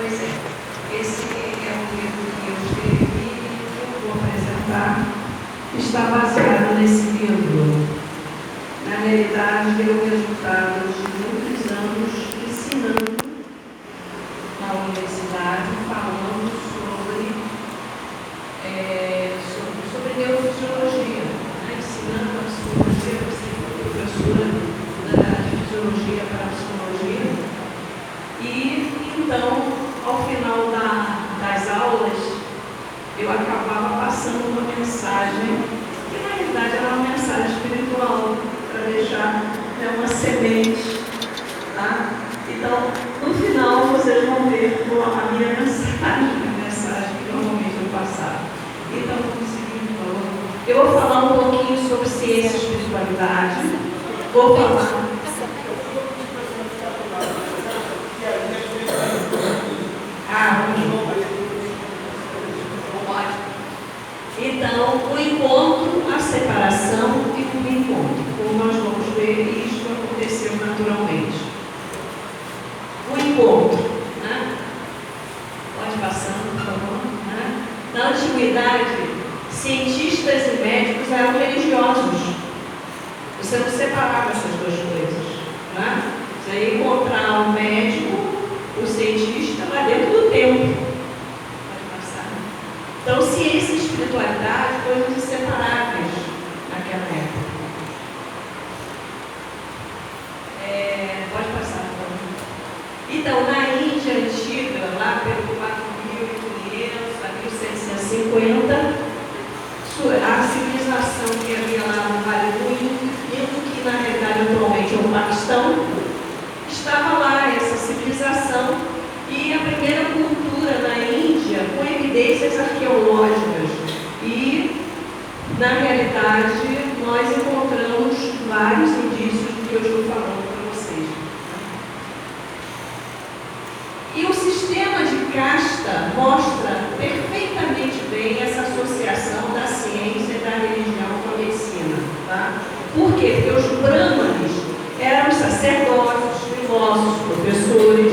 Pois é, esse é o livro que eu escrevi e que eu vou apresentar. Está baseado nesse livro. Na realidade, deu resultado de muitos anos ensinando na universidade, falando sobre neurofisiologia, né? Ensinando a psicologia, eu fui professora de fisiologia para a psicologia. E então, ao final das aulas, eu acabava passando uma mensagem, que na realidade era uma mensagem espiritual, para deixar uma semente, tá? Então, no final, vocês vão ver a minha mensagem, a mensagem que normalmente eu passava. Então, vamos seguir, por favor. Eu vou falar um pouquinho sobre ciência e espiritualidade. Vou falar. Então, o encontro, a separação e o encontro. Como nós vamos ver, isso aconteceu naturalmente. O encontro, né? Pode passar, por favor. Né? Na antiguidade, cientistas e médicos eram religiosos. Você não separava essas duas coisas. Né? Você ia encontrar o médico, o cientista, lá dentro do templo. Então, ciência e espiritualidade, coisas inseparáveis naquela época. Pode passar, por favor. Então, na Índia antiga, lá pelo 4.500 a 1.750, a civilização que havia lá no Vale do Indo, que na realidade atualmente é o Paquistão, estava lá essa civilização. E a primeira cultura na Índia, com evidências arqueológicas. E, na realidade, nós encontramos vários indícios do que eu estou falando para vocês. E o sistema de casta mostra perfeitamente bem essa associação da ciência e da religião com a medicina. Tá? Por quê? Porque os brahmanes eram sacerdotes, filósofos, professores,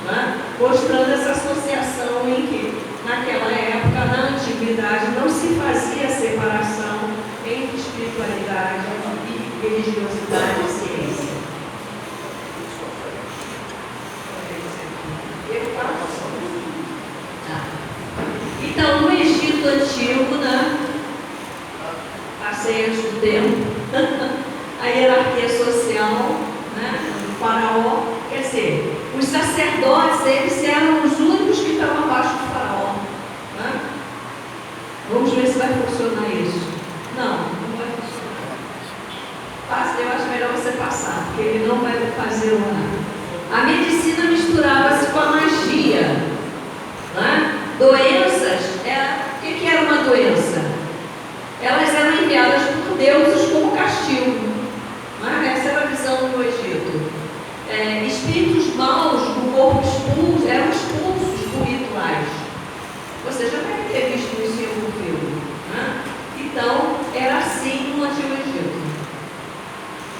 né? Mostrando essa associação em que, naquela época, na antiguidade, não se fazia separação entre espiritualidade e religiosidade e ciência. Então, no Egito Antigo, né? Passei antes do tempo, a hierarquia social, né? O faraó, quer dizer, os sacerdotes, eles eram os únicos que estavam abaixo do faraó. Né? Vamos ver se vai funcionar isso. Não vai funcionar. Eu acho melhor você passar, porque ele não vai fazer o nada. A medicina misturava-se com a magia. Né? Doenças, o que era uma doença? Elas eram enviadas por deuses como castigo. Né? Essa era a visão do Egito. Espíritos maus do corpo expulsos eram expulsos por rituais. Você já deve ter visto isso em algum filme. Né? Então, era assim no Antigo Egito.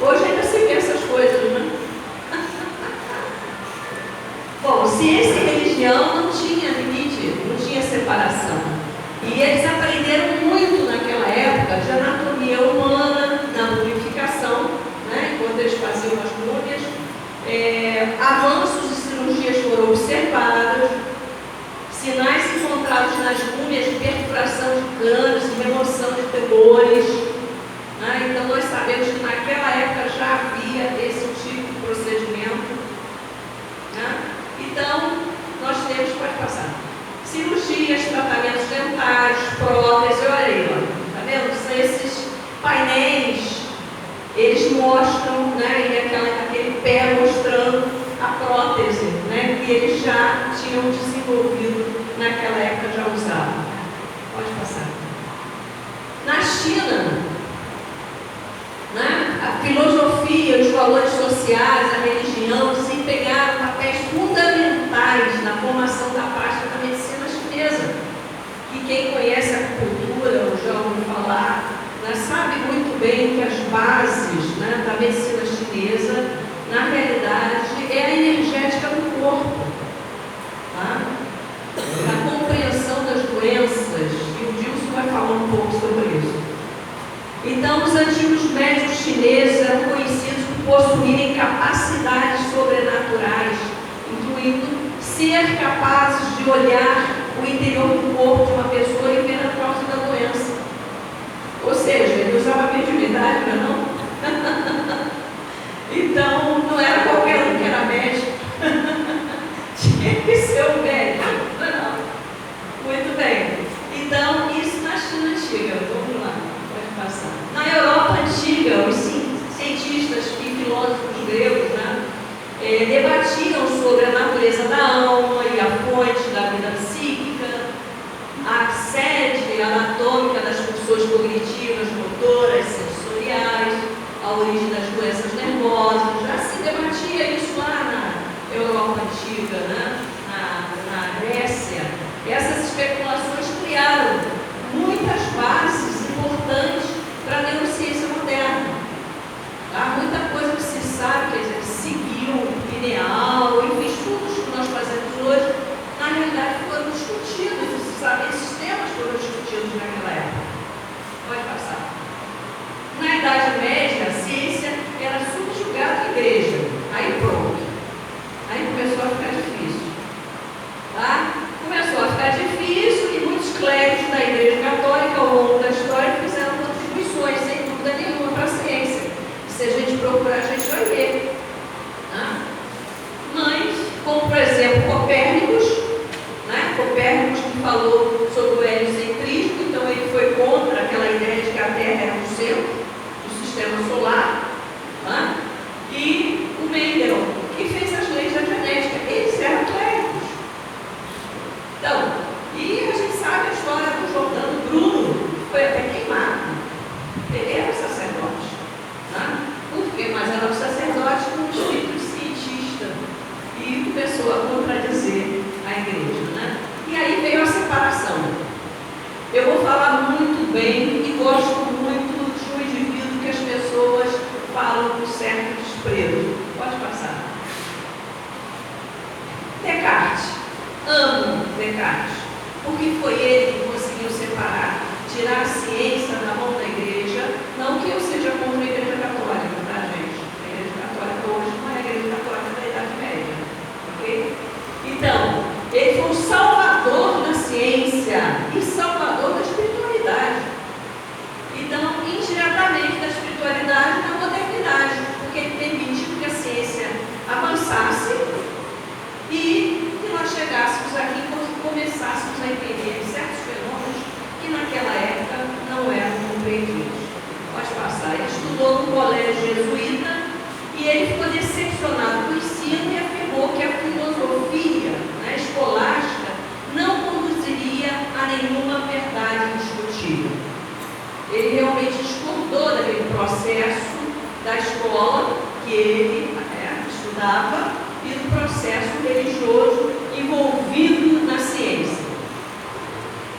Hoje ainda se vê essas coisas, né? Bom, ciência e religião não tinha limite, não tinha separação. E eles aprenderam muito naquela época de anatomia humana, na mumificação, né? Enquanto eles faziam as múmias. Avanços de cirurgias foram observados, sinais encontrados nas múmias de perfuração de crânios, de remoção de tumores. Né? Então, nós sabemos que naquela época já havia esse tipo de procedimento. Né? Então, nós temos, pode passar, cirurgias, tratamentos dentários, próteses, olha aí, ó, tá vendo? São esses painéis. Eles mostram, né, aquele pé mostrando a prótese, né, que eles já tinham desenvolvido naquela época, já usavam. Pode passar. Na China, né, a filosofia, os valores sociais, a religião desempenharam papéis fundamentais na formação da prática da medicina chinesa. Que quem conhece a cultura, ou já ouviu falar, sabe muito bem que as bases, né, da medicina chinesa, na realidade, é a energética do corpo. Tá? Então, os antigos médicos chineses eram conhecidos por possuírem capacidades sobrenaturais, incluindo ser capazes de olhar o interior do corpo de uma pessoa e ver a causa da doença. Ou seja, ele usava mediunidade, não? Então, não era qualquer um que era médico. Tinha que ser um médico. Não. Muito bem. Então, isso na China antiga. Vamos lá, pode passar. Na Europa antiga, os cientistas e filósofos gregos, debatiam sobre a natureza da alma e a fonte da vida psíquica, a sede anatômica das funções cognitivas, motoras, sensoriais, a origem das doenças nervosas. Já se debatia isso lá na Europa antiga, na Grécia. Essas especulações criaram muitas bases importantes para a neurociência moderna. Há muita coisa que se sabe, quer dizer, que seguiu o pineal, enfim, estudos que nós fazemos hoje, na realidade foram discutidos, esses temas foram discutidos naquela época. Pode passar. Na Idade Média, a ciência era subjugada à igreja. Aí pronto. Aí começou a ficar difícil. Tá? Começou a ficar difícil e muitos clérigos da Igreja Católica ao longo da história fizeram contribuições, sem dúvida nenhuma, para a ciência. Se a gente procurar, a gente vai ver. Tá? Mas, como por exemplo, Copérnicos, Copérnicos que falou sobre o heliocentrismo, então ele foi contra aquela ideia de que a Terra era o centro do sistema solar, e o Mendel, que fez as leis da genética, eles eram clérigos. Então, e a gente sabe a história do Jordano Bruno, foi até queimado. Ele era sacerdote. Por quê? Mas era um sacerdote com um espírito cientista e começou a contradizer a igreja. E aí veio a separação. Eu vou falar muito bem e gosto muito de um indivíduo que as pessoas falam com certo desprezo. Pode passar. Descartes. Amo Descartes, porque foi ele que conseguiu separar, tirar a ciência da mão da igreja. Não que eu seja contra a igreja católica, tá, gente? A igreja católica hoje não é a igreja católica da Idade Média, ok? Então, ele foi o salvador da ciência e salvador da espiritualidade. Então, indiretamente da espiritualidade na modernidade, porque ele permitiu que a ciência avançasse e que nós chegássemos aqui e começássemos a entender certos fenômenos que naquela época não eram compreendidos. Pode passar. Ele estudou no colégio jesuíta e ele ficou decepcionado com o ensino e afirmou que a filosofia escolástica não conduziria a nenhuma verdade indiscutível. Ele realmente discordou daquele processo da escola que ele estudava e do processo religioso envolvido na ciência.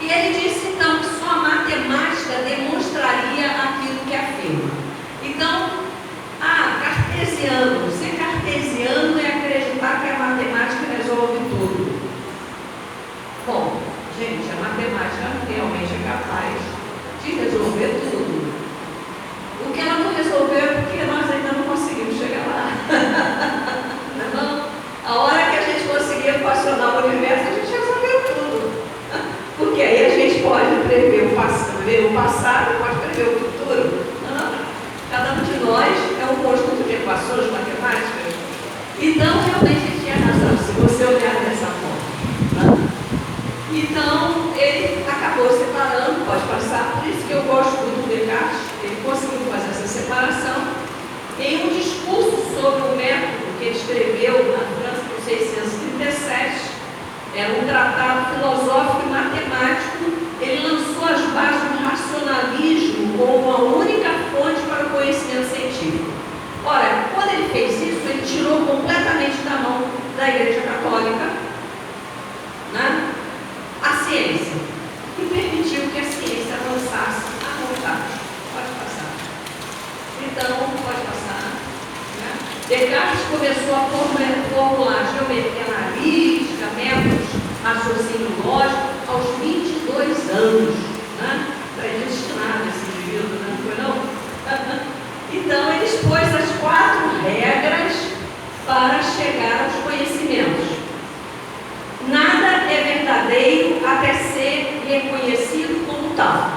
E ele disse então que só a matemática demonstraria aquilo que afirma. Então, cartesiano. Ser cartesiano é acreditar que a matemática resolve tudo. Bom, gente, a matemática realmente é capaz de resolver tudo. O que ela não resolveu é porque nós ainda não conseguimos chegar lá. Não? A hora que a gente conseguir equacionar o universo, a gente resolveu tudo. Porque aí a gente pode prever o passado, pode prever o futuro. Não? Cada um de nós é um conjunto de equações matemáticas. Então, realmente, ele tinha razão, se você olhar dessa forma. Não? Então, ele acabou separando, pode passar, por isso que eu gosto muito do Descartes, ele conseguiu fazer essa separação. Em um discurso sobre o método que ele escreveu na França em 1637, era um tratado filosófico e matemático, ele lançou as bases do racionalismo como a única fonte para o conhecimento científico. Ora, quando ele fez isso, ele tirou completamente da mão da Igreja Católica a ciência e permitiu que a ciência avançasse à vontade. Pode passar. Então, pode passar. Descartes começou a formular geometria analítica, métodos, raciocínio lógico, aos 22 anos. Predestinado esse indivíduo, não foi não? Então, ele expôs as 4 regras para chegar aos conhecimentos. Nada é verdadeiro até ser reconhecido como tal.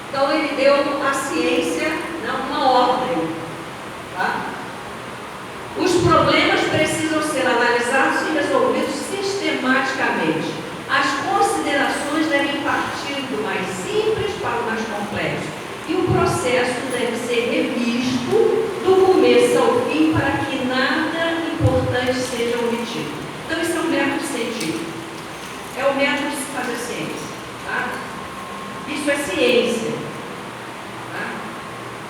Então, ele deu à ciência uma ordem. Tá? Os problemas precisam ser analisados e resolvidos sistematicamente. As considerações devem partir do mais simples para o mais complexo. E o processo deve ser revisto do começo ao fim para que nada importante seja omitido. Então, esse é um método científico. É o método de se fazer ciência. Tá? Isso é ciência. Tá?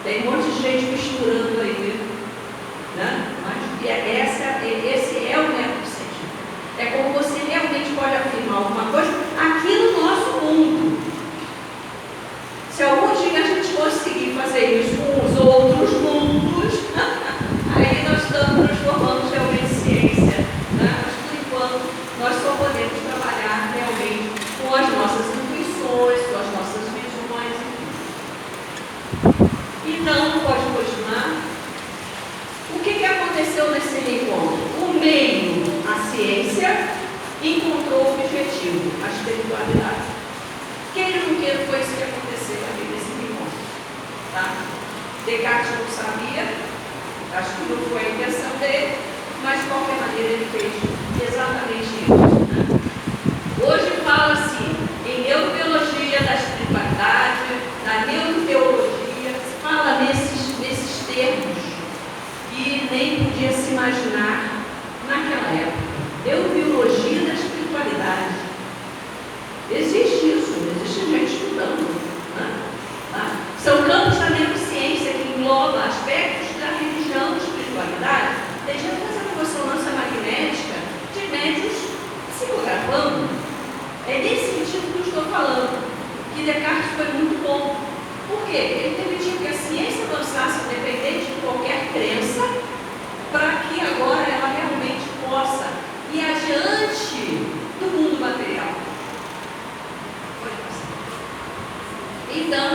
Tem um monte de gente misturando aí. Né? Mas esse é o método científico. É como você realmente pode afirmar alguma coisa aqui no nosso mundo. Se algum dia a gente conseguir fazer isso com os outros mundos, aí nós estamos transformando realmente em ciência. Né? Mas por enquanto, nós só podemos trabalhar realmente com as nossas intuições, com as nossas visões. Então, pode continuar. O que aconteceu nesse reencontro? O meio, a ciência, encontrou o objetivo, a espiritualidade. Queira ou não queira, foi isso que aconteceu aqui nesse reencontro. Tá? Descartes não sabia, acho que não foi a intenção dele, mas de qualquer maneira ele fez exatamente isso. Né? Hoje fala-se em neurobiologia da espiritualidade, da neuroteologia, se fala nesses termos que nem podia se imaginar naquela época. Neurobiologia da espiritualidade. Existe isso, existe gente estudando. Né? Tá? São campos da neurociência que englobam aspectos da religião e espiritualidade. Tem gente fazendo ressonância magnética de médios psicografando. É nesse sentido que eu estou falando, que Descartes foi muito bom. Por quê? Ele permitiu que a ciência avançasse independente de qualquer crença, para que agora ela realmente possa ir adiante do mundo material. Então,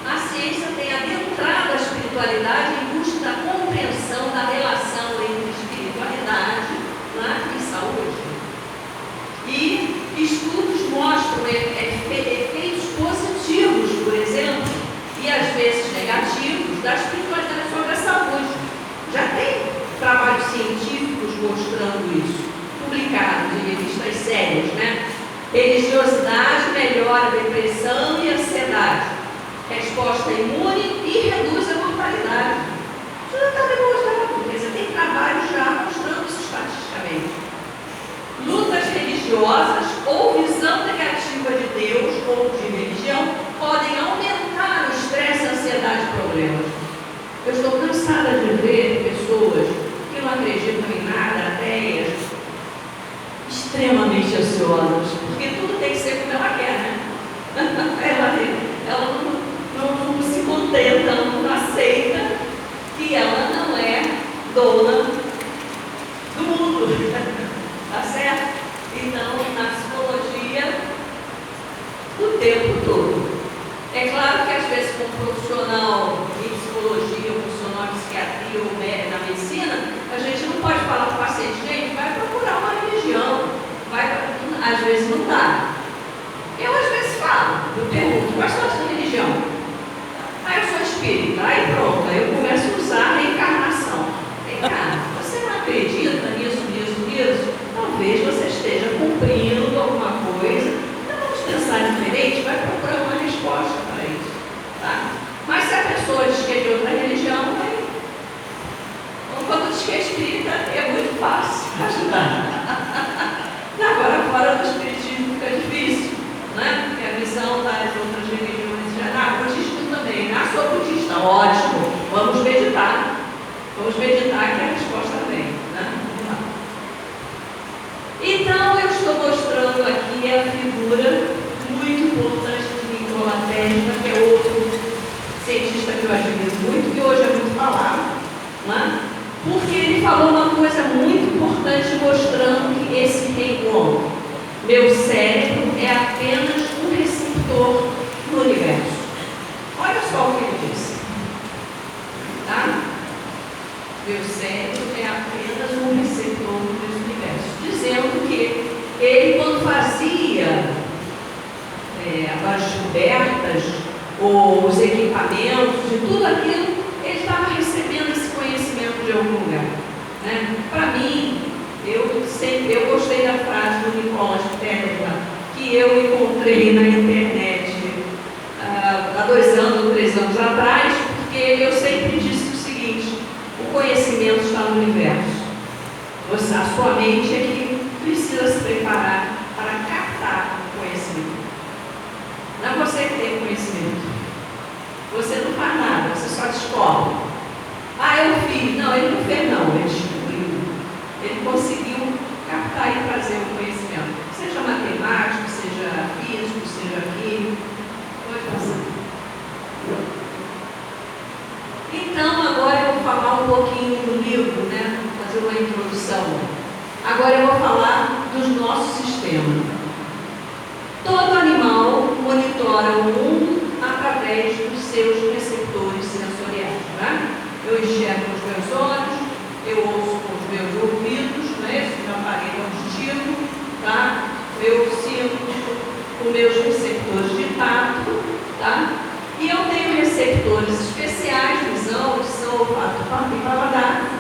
a ciência tem adentrado a espiritualidade em busca da compreensão da relação entre espiritualidade, né, e saúde. E estudos mostram efeitos positivos, por exemplo, e às vezes negativos, da espiritualidade sobre a saúde. Já tem trabalhos científicos mostrando isso, publicados em revistas sérias, né? Religiosidade melhora a depressão e a ansiedade, resposta imune e reduz a mortalidade. Isso já está demonstrado, quer dizer, tem trabalhos já mostrando isso estatisticamente. Lutas religiosas ou visão negativa de Deus ou de religião podem aumentar o estresse, a ansiedade e problemas. Eu estou cansada de ver pessoas que não acreditam em nada, ateias, extremamente ansiosas, porque tudo tem que ser como ela quer, né? Ela não se contenta, ela não aceita que ela não é dona do mundo, tá certo? Então, na psicologia, o tempo todo. É claro que às vezes com um profissional em psicologia, um profissional em psiquiatria ou na medicina, a gente não pode falar para o paciente, gente, vai procurar uma religião, às vezes não dá. Eu às vezes falo, eu pergunto, qual é a sua religião? Aí eu sou espírita, aí pronto, aí eu começo a usar a reencarnação. Vem cá, você não acredita nisso? Talvez você esteja cumprindo alguma coisa, então vamos pensar diferente, vai procurar uma resposta para isso. Tá? Mas se a pessoa diz que é de outra religião, aí, quando diz que é espírita, é muito fácil ajudar. Agora, fora do espiritismo fica difícil, né? Porque a visão das outras religiões já budismo também, né? Sou budista, ótimo, vamos meditar. Vamos meditar que a resposta vem, né? Então, eu estou mostrando aqui a figura muito importante do Nikola Tesla, que é outro cientista que eu admiro muito, que hoje é muito falado, né? Porque ele falou uma coisa muito importante, mostrando que esse reencontro, meu cérebro é apenas um receptor no universo. Olha só o que ele disse. tá? Meu cérebro é apenas um receptor desse universo, dizendo que ele, quando fazia as descobertas, ou os equipamentos, e tudo aquilo, ele estava recebendo esse conhecimento de algum lugar, né? Para mim, eu gostei da frase do Nicolas Tesla, que eu encontrei na internet há 2 anos, 3 anos atrás, porque eu sempre disse o seguinte: o conhecimento está no universo. A sua mente é que precisa se preparar para captar o conhecimento. Não é você que tem o conhecimento. Você não faz nada, você só descobre. Eu fiz. Não, ele não fez não, ele descobriu. Ele conseguiu captar e trazer o conhecimento. Seja matemático, seja físico, seja químico. Pode passar. Então, agora eu vou falar um pouquinho do livro, né? Vou fazer uma introdução. Agora eu vou falar dos nossos sistemas. Todo animal monitora o mundo através dos seus receptores sensoriais, né? Eu enxergo com os meus olhos, eu ouço com os meus ouvidos, né? Esse meu aparelho auditivo, tá? Eu sinto com meus receptores de tato, tá? E eu tenho receptores especiais, visão, audição, olfato, e paladar.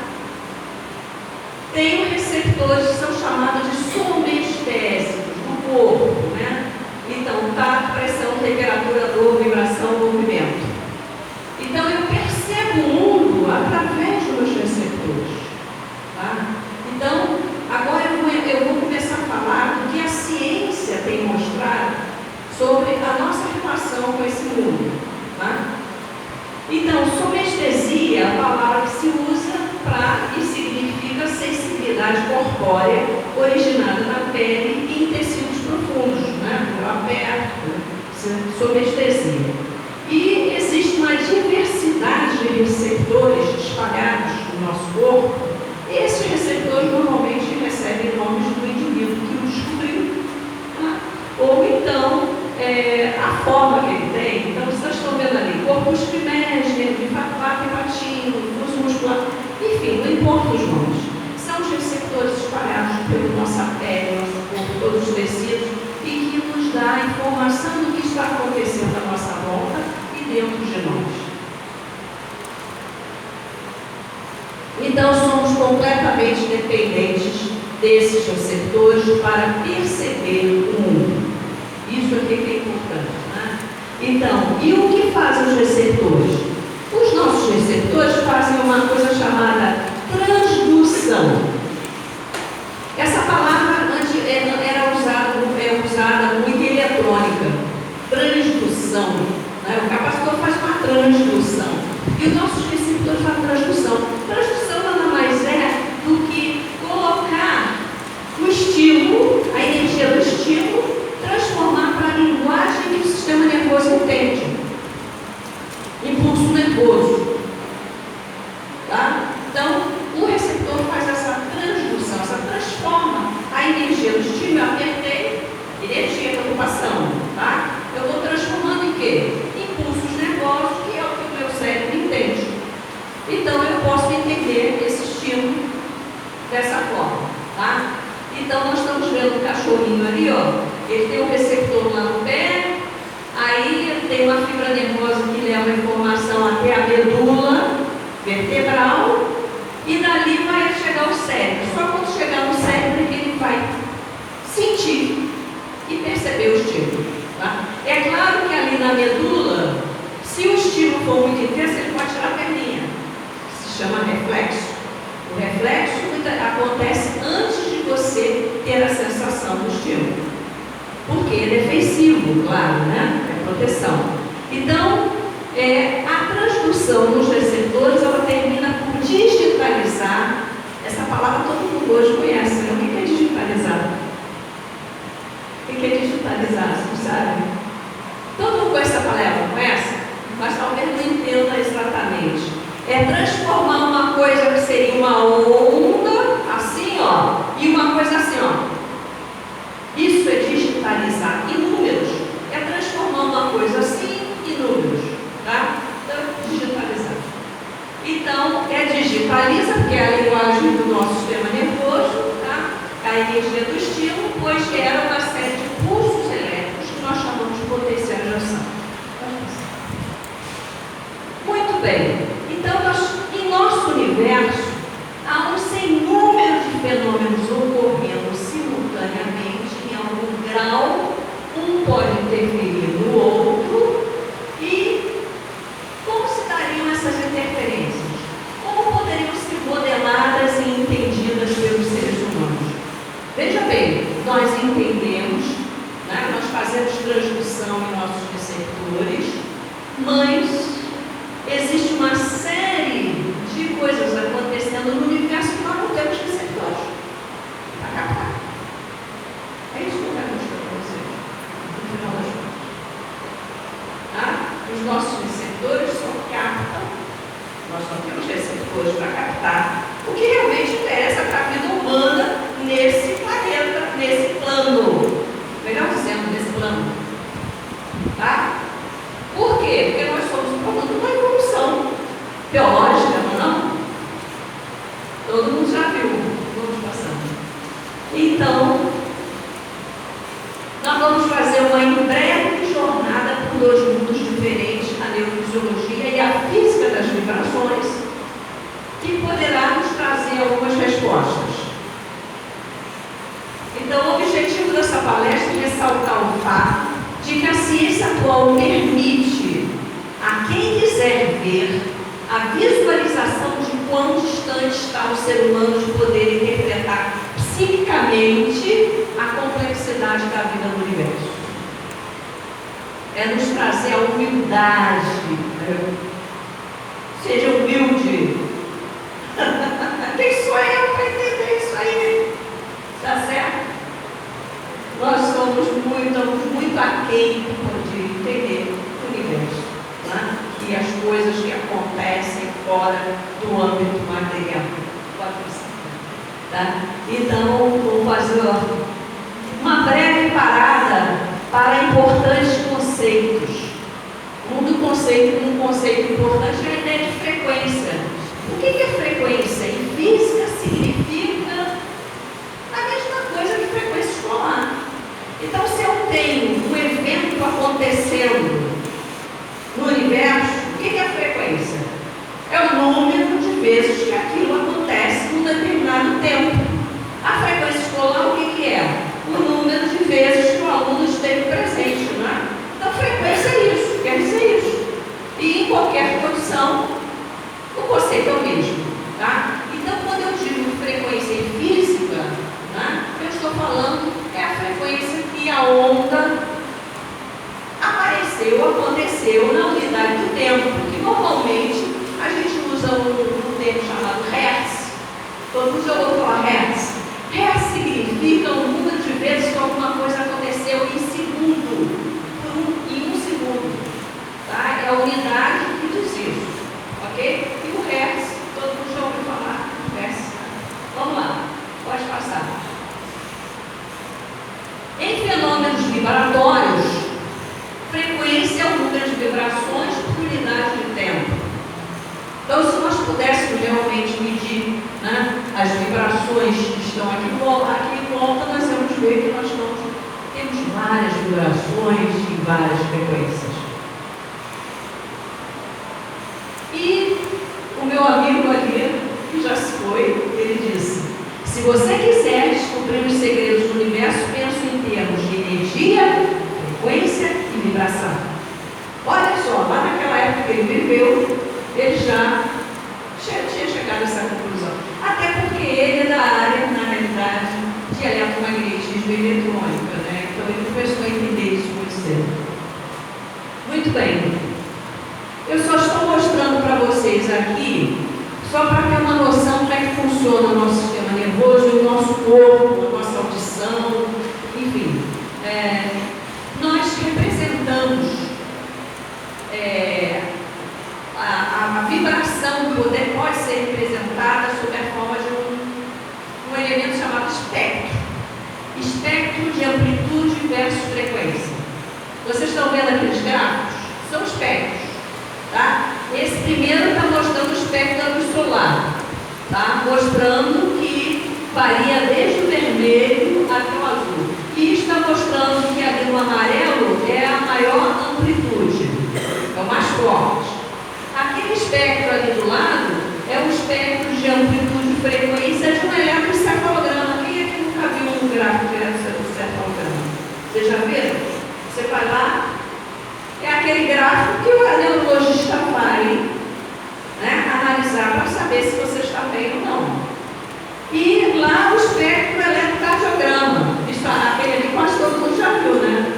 Tenho receptores que são chamados de somestésicos do corpo, né? Então, tato, pressão, temperatura, dor, vibração, movimento. Então, eu percebo o mundo através dos meus receptores, tá? Então, agora eu vou começar a falar do que a ciência tem mostrado sobre a nossa relação com esse mundo, tá? Então, somestesia é a palavra que se usa e significa sensibilidade corpórea originada na pele e em tecidos profundos, né? Eu aperto, somestesia. E existe uma diversidade de receptores espalhados no nosso corpo. E esses receptores normalmente recebem nomes do indivíduo que o descobriu, tá? Ou então a forma que ele tem. Então, vocês estão vendo ali, corpus primérgio, linfato hepatino, fuso muscular, enfim, não importa os nomes. São os receptores espalhados pela nossa pele, nosso corpo, todos os tecidos, e que nos dá a informação do que está acontecendo à nossa volta e dentro de nós. Então, somos completamente dependentes desses receptores para perceber o mundo. Isso aqui que é importante, né? Então, e o que fazem os receptores? Os nossos receptores fazem uma coisa chamada transdução. Essa palavra antes é usada muito em eletrônica. Transdução, né? O capacitor faz uma transdução. E os nossos receptores fazem transdução. Transdução nada mais é do que colocar o estímulo, a energia do estímulo, transformar para a linguagem que o sistema nervoso entende. Impulso nervoso. Tá? Então, o receptor faz essa transdução, transforma a energia do estímulo. Eu apertei, energia, preocupação. Tá? Eu estou transformando em quê? Impulsos nervosos, que é o que o meu cérebro entende. Então, eu posso entender esse estímulo dessa forma. Tá? Então, nós estamos vendo o cachorrinho ali, ó. Ele tem um receptor lá no pé, aí tem uma fibra nervosa que leva a informação até a medula vertebral, e dali vai chegar ao cérebro. Só quando chegar no cérebro é que ele vai sentir e perceber o estímulo. Tá? É claro que ali na medula, se o estímulo for muito intenso, ele pode tirar a perninha. Se chama reflexo. O reflexo acontece antes de você ter a sensação do estímulo. Porque ele é efesivo, claro, né? É proteção. Então, a transdução nos receptores, ela termina por digitalizar. Essa palavra todo mundo hoje conhece, né? O que é digitalizar? O que é digitalizar? Você sabe? Todo mundo conhece essa palavra, conhece? Mas talvez não entenda exatamente. É transformar uma coisa que seria uma onda, assim, ó, e uma coisa assim, ó. Isso é digitalizar. E números é transformar uma coisa assim em números, tá? Então, digitalizar. Então, digitaliza, porque é a linguagem do nosso sistema nervoso, tá? A energia do estímulo, pois gera uma série de pulsos elétricos que nós chamamos de potencialização. Muito bem. Então, em nosso universo, há um sem número de fenômenos ocorrendo simultaneamente, em algum grau, um pode interferir no outro, e como se dariam essas interferências? Como poderiam ser modeladas e entendidas pelos seres humanos? Veja bem, nós entendemos, né, nós fazemos transdução em nossos receptores, mas existe uma série de coisas acontecendo no universo que nós não temos receptores para captar. É isso que eu quero mostrar para vocês, no final das contas. Tá? Os nossos receptores só captam, nós não temos receptores para captar o que realmente interessa para a vida humana nesse planeta, nesse plano. Melhor dizendo, nesse plano. Tá? Por quê? Porque nós somos um produto de uma evolução biológica, não? Todo mundo já viu. Vamos passando. Então, nós vamos fazer uma breve jornada por dois mundos diferentes, a neurofisiologia e a física das vibrações, que poderá nos trazer algumas respostas. Então, o objetivo dessa palestra é ressaltar o fato de que a ciência atual permite a quem quiser ver a visualização de quão distante está o ser humano de poder interpretar psicicamente a complexidade da vida no universo. É nos trazer a humildade. Seja humilde. Quem sou eu para entender isso aí? Tá certo? Nós estamos muito aquém de entender o universo, né? E as coisas que acontecem fora do âmbito material. Pode pensar. Tá? Então, vou fazer uma breve parada para importantes conceitos. Um conceito importante é a ideia de frequência. O que é frequência? Em física significa a mesma coisa que frequência escolar. Então, se eu tenho um evento acontecendo no universo, o que é a frequência? É o número de vezes que aquilo acontece num determinado tempo. A frequência escolar, o que é? O número de vezes que o aluno esteve presente, não é? Então, frequência é isso, quer dizer isso. E em qualquer condição, o conceito é o mesmo, tá? Então, quando eu digo frequência em física, né, eu estou falando é a frequência que a onda aconteceu na unidade do tempo, que normalmente a gente usa um termo chamado Hertz. Todo mundo já ouviu falar Hertz? Hertz significa o número de vezes que alguma coisa aconteceu em segundo, em um segundo. Tá? É a unidade que diz isso, ok? E o Hertz, todo mundo já ouviu falar Hertz. Vamos lá, pode passar. Em fenômenos vibratórios, frequência é o número de vibrações por unidade de tempo. Então, se nós pudéssemos realmente medir, né, as vibrações que estão aqui em volta, nós vamos ver que nós temos várias vibrações e várias frequências. E o meu amigo ali, que já se foi, ele disse: se você quiser descobrir os segredos do universo, pense em termos de energia, frequência e vibração. Olha só, lá naquela época que ele viveu, ele já tinha chegado a essa conclusão. Até porque ele é da área, na realidade, de eletromagnetismo e eletrônica, né? Então ele começou a entender isso muito cedo. Muito bem. Eu só estou mostrando para vocês aqui, só para ter uma noção de como é que funciona o nosso sistema nervoso, o nosso corpo, a nossa audição, enfim. Nós representamos a vibração do poder pode ser representada sob a forma de um elemento chamado espectro. Espectro de amplitude versus frequência. Vocês estão vendo aqueles gráficos? São espectros, tá? Esse primeiro está mostrando o espectro da luz solar. tá? Mostrando que varia desde o vermelho até o azul. E está mostrando que ali no amarelo é a maior amplitude, é o mais forte. Aquele espectro ali do lado é o espectro de amplitude e frequência de um eletroencefalograma. Quem aqui nunca viu um gráfico de eletroencefalograma? Vocês já viram? Você vai lá, é aquele gráfico que o neurologista vai, né, analisar para saber se você está bem ou não. E lá o espectro eletrocardiograma. Isso, aquele ali quase todo mundo já viu, né?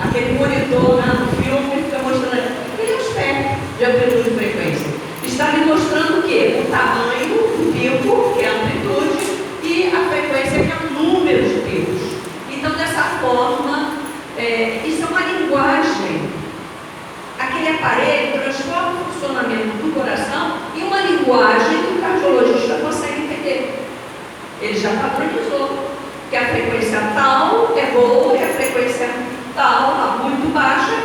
Aquele monitor lá no filme fica mostrando aquele é o espectro de amplitude e frequência. Está me mostrando o quê? O tamanho do pico, que é a amplitude, e a frequência, que é o número de picos. Então, dessa forma, isso é uma linguagem. Aquele aparelho transforma o funcionamento do coração em uma linguagem que o cardiologista consegue entender. Ele já padronizou que a frequência tal é boa e a frequência tal, está muito baixa,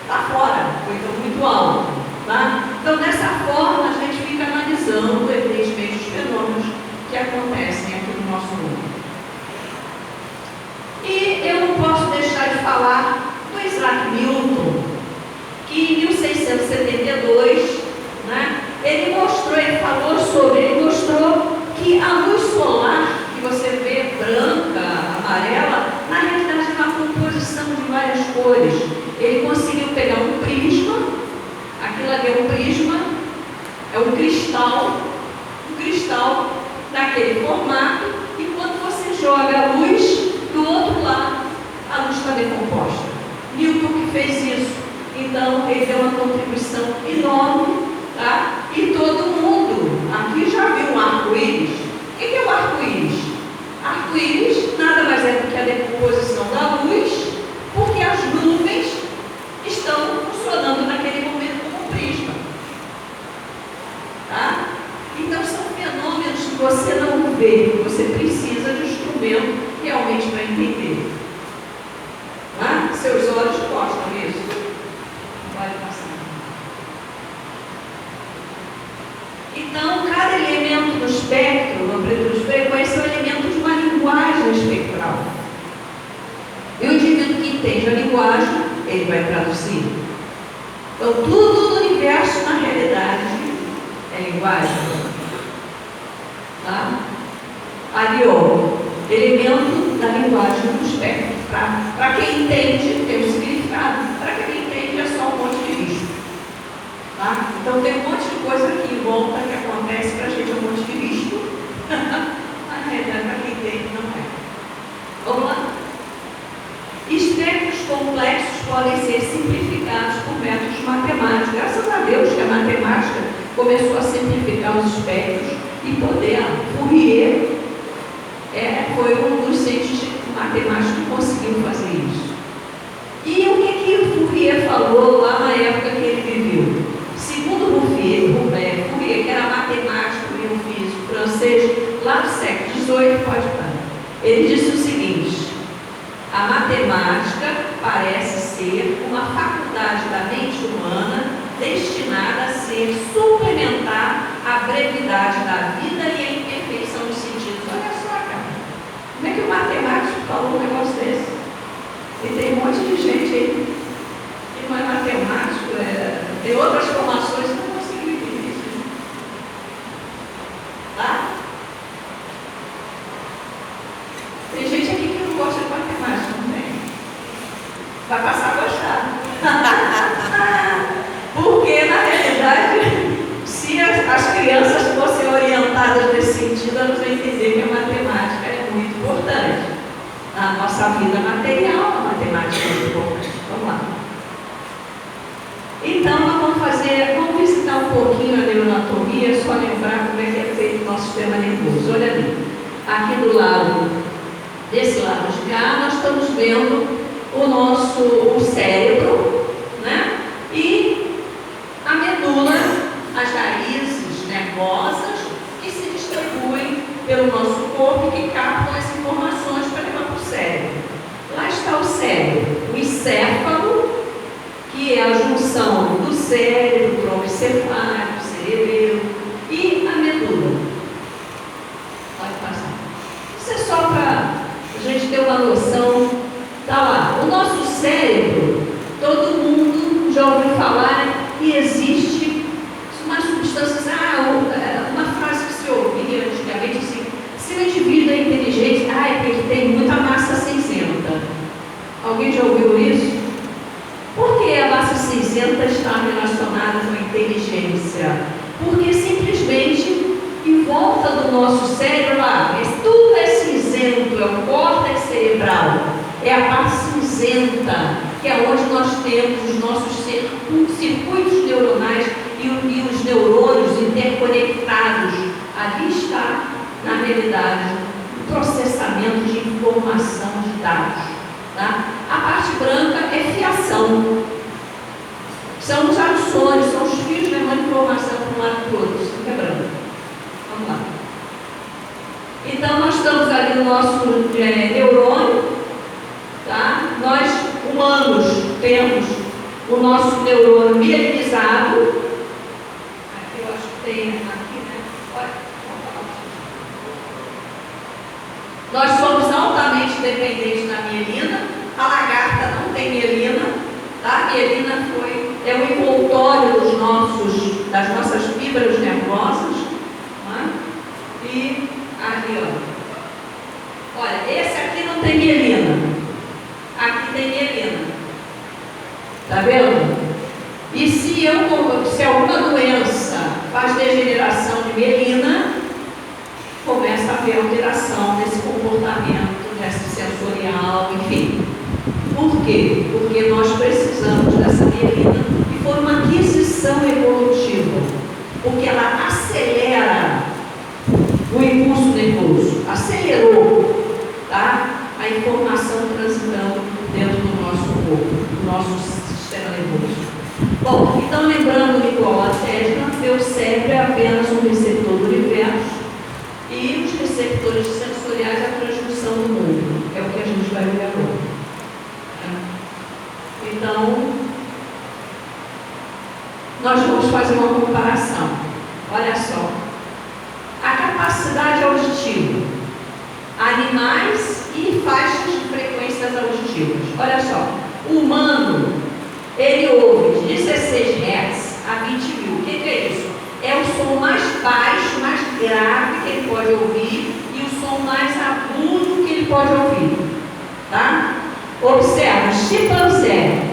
está fora, ou então muito alto. Tá? Então, dessa forma, a gente fica analisando, evidentemente, os fenômenos que acontecem aqui no nosso mundo. E eu não posso deixar de falar do Isaac Newton, que em 1672, né, ele mostrou que a luz solar, que você vê branca, amarela, na realidade é uma composição de várias cores. Ele conseguiu pegar um prisma, aquilo ali é um prisma, é um cristal naquele formato, e quando você joga a luz do outro lado, a luz está decomposta. Newton que fez isso. Então, ele deu uma contribuição enorme, tá? E todo mundo aqui já viu um arco-íris. O que é o arco-íris? Arco-íris nada mais é do que a decomposição da luz, porque as nuvens estão funcionando naquele momento como prisma. Tá? Então, são fenômenos que você não vê, você precisa de um instrumento realmente para entender. Tá? Seus olhos gostam disso. Pode passar. Então, cada elemento do espectro, no amplitude de frequência, é um elemento de uma linguagem espectral. E o indivíduo que entende a linguagem, ele vai traduzir. Então, tudo no universo, na realidade, é linguagem. Tá? Ali, ó, elemento da linguagem do espectro. Para quem entende, tem um significado. Para quem entende, é só um monte de bicho. Tá? Então, tem um monte de coisa aqui em volta que acontece para a gente, é um monte de bicho. Na realidade, para quem entende, não é. Vamos lá? Espectros complexos podem ser simplificados por métodos matemáticos. Graças a Deus que a matemática começou a simplificar os espectros e poder. Fourier foi um dos cientistas matemáticos que conseguiu fazer isso. E o que o Fourier falou lá na época que ele viveu? Segundo Fourier, que era matemático e um físico francês, lá do século XVIII, pode parar. Ele disse o seguinte: a matemática parece ser uma faculdade da mente humana destinada a ser suplementar a brevidade da vida e a imperfeição dos sentidos. Olha só, cara. Como é que o matemático falou um negócio desse? E tem um monte de gente aí que não é matemático, tem outras formações que não conseguiram entender isso. Tá? Tem gente aqui que não gosta de matemática, não tem? Vai passar a gostar. Porque, na realidade, se as crianças fossem orientadas nesse sentido, elas vão entender que a matemática é muito importante. Na nossa vida material, a matemática é muito importante. Vamos lá. Então, nós vamos visitar um pouquinho a neuroanatomia, só lembrar como é que é feito o nosso sistema nervoso. Olha ali. Aqui do lado, desse lado de cá, nós estamos vendo o cérebro, né? E a medula, as raízes nervosas que se distribuem pelo nosso corpo e que captam as informações para levar para o cérebro. Lá está o cérebro, o encéfalo, que é a junção do cérebro, tronco encefálico, cerebelo, e a medula. do nosso cérebro lá, tudo é cinzento, é o córtex cerebral, é a parte cinzenta, que é onde nós temos os nossos circuitos neuronais e os neurônios interconectados. Ali está, na realidade, o processamento de informação de dados. Tá? A parte branca é fiação. São os axônios, são os fios levando informação para um lado para o outro. Isso é branco. Vamos lá. Então, nós estamos ali no nosso neurônio. Tá? Nós, humanos, temos o nosso neurônio mielinizado. Aqui eu acho que tem, aqui, né? Olha, nós somos altamente dependentes da mielina. A lagarta não tem mielina. Tá? A mielina é o envoltório das nossas fibras nervosas. Tá? E ali, ó. Olha, esse aqui não tem mielina. Aqui tem mielina. Tá vendo? E se alguma doença faz degeneração de mielina, começa a haver alteração desse comportamento, desse sensorial, enfim. Por quê? Porque nós precisamos dessa mielina e foi uma aquisição evolutiva, porque ela acelera o impulso nervoso, acelerou, tá? A informação transitando dentro do nosso corpo, do nosso sistema nervoso. Bom, então lembrando Nikola Tesla, meu cérebro é apenas um receptor do universo e os receptores sensoriais é a transmissão do mundo. É o que a gente vai ver agora. Então, nós vamos fazer uma comparação. Olha só. A capacidade auditiva. Animais e faixas de frequências auditivas. Olha só. O humano, ele ouve de 16 Hz a 20 mil. O que é isso? É o som mais baixo, mais grave que ele pode ouvir e o som mais agudo que ele pode ouvir. Tá? Observa, chimpanzé